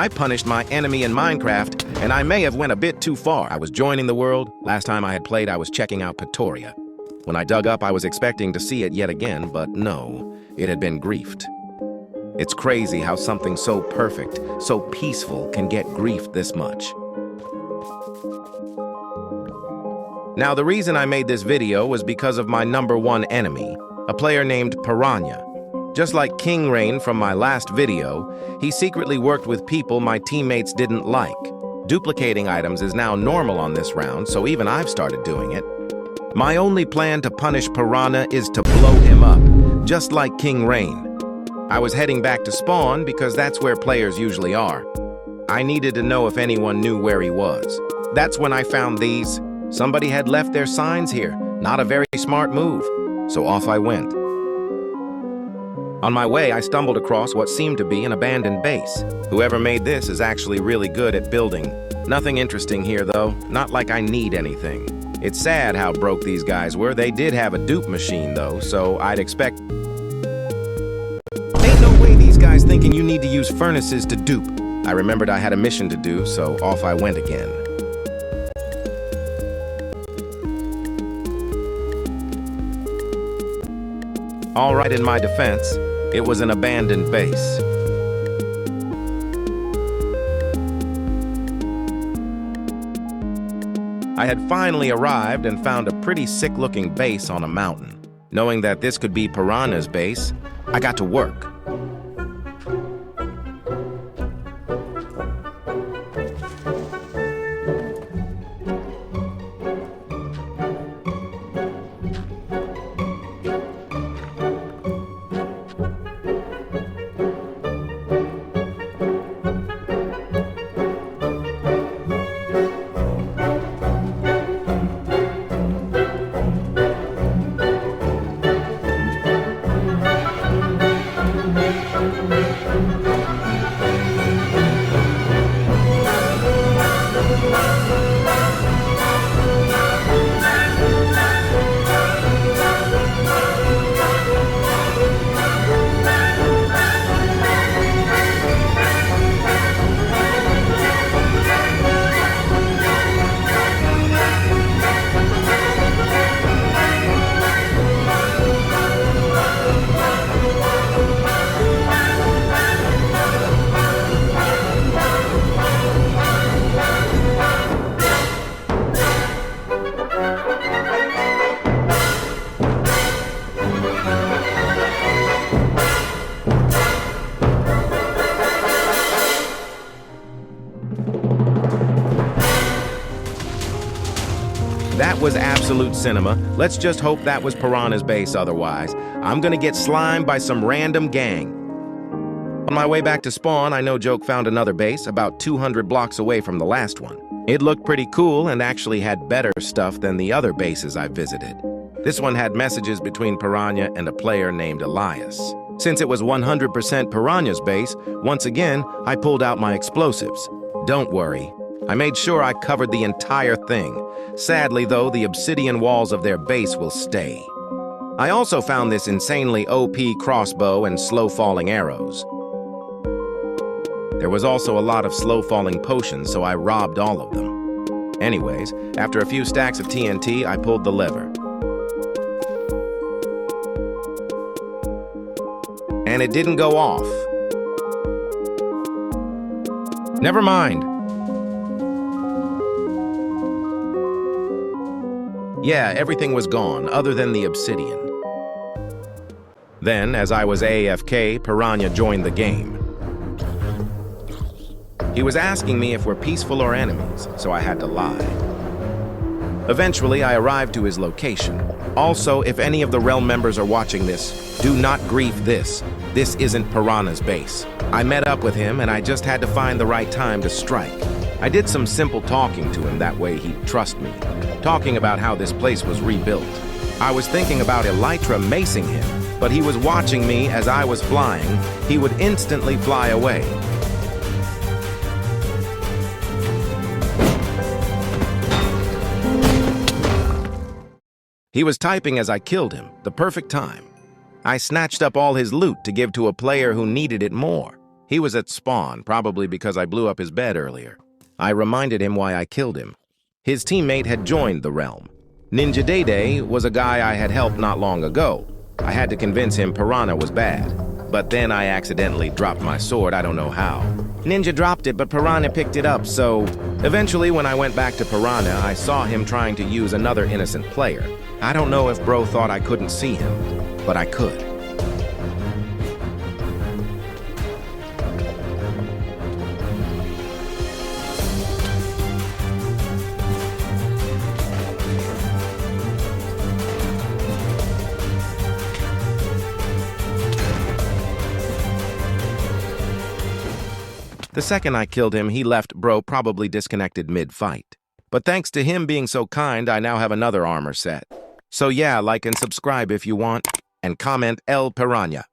I punished my enemy in Minecraft, and I may have went a bit too far. I was joining the world. Last time I had played, I was checking out Patoria. When I dug up, I was expecting to see it yet again, but no, it had been griefed. It's crazy how something so perfect, so peaceful, can get griefed this much. Now, the reason I made this video was because of my #1 enemy, a player named Piranha. Just like King Rain from my last video, he secretly worked with people my teammates didn't like. Duplicating items is now normal on this round, so even I've started doing it. My only plan to punish Piranha is to blow him up, just like King Rain. I was heading back to spawn because that's where players usually are. I needed to know if anyone knew where he was. That's when I found these. Somebody had left their signs here. Not a very smart move. So off I went. On my way, I stumbled across what seemed to be an abandoned base. Whoever made this is actually really good at building. Nothing interesting here, though. Not like I need anything. It's sad how broke these guys were. They did have a dupe machine, though, so I'd expect... Ain't no way these guys thinking you need to use furnaces to dupe. I remembered I had a mission to do, so off I went again. All right, in my defense, it was an abandoned base. I had finally arrived and found a pretty sick-looking base on a mountain. Knowing that this could be Piranha's base, I got to work. That was absolute cinema. Let's just hope that was Piranha's base otherwise. I'm gonna get slimed by some random gang. On my way back to spawn, I no joke found another base about 200 blocks away from the last one. It looked pretty cool and actually had better stuff than the other bases I visited. This one had messages between Piranha and a player named Elias. Since it was 100% Piranha's base, once again, I pulled out my explosives. Don't worry. I made sure I covered the entire thing. Sadly, though, the obsidian walls of their base will stay. I also found this insanely OP crossbow and slow-falling arrows. There was also a lot of slow-falling potions, so I robbed all of them. Anyways, after a few stacks of TNT, I pulled the lever. And it didn't go off. Never mind. Yeah, everything was gone, other than the obsidian. Then, as I was AFK, Piranha joined the game. He was asking me if we're peaceful or enemies, so I had to lie. Eventually, I arrived to his location. Also, if any of the Realm members are watching this, do not grief this. This isn't Piranha's base. I met up with him, and I just had to find the right time to strike. I did some simple talking to him, that way he'd trust me. Talking about how this place was rebuilt. I was thinking about Elytra macing him, but he was watching me as I was flying. He would instantly fly away. He was typing as I killed him, the perfect time. I snatched up all his loot to give to a player who needed it more. He was at spawn, probably because I blew up his bed earlier. I reminded him why I killed him. His teammate had joined the realm. Ninja Day was a guy I had helped not long ago. I had to convince him Piranha was bad. But then I accidentally dropped my sword, I don't know how. Ninja dropped it, but Piranha picked it up, so... Eventually, when I went back to Piranha, I saw him trying to use another innocent player. I don't know if bro thought I couldn't see him, but I could. The second I killed him, he left bro probably disconnected mid-fight. But thanks to him being so kind, I now have another armor set. So yeah, like and subscribe if you want, and comment El Piranha.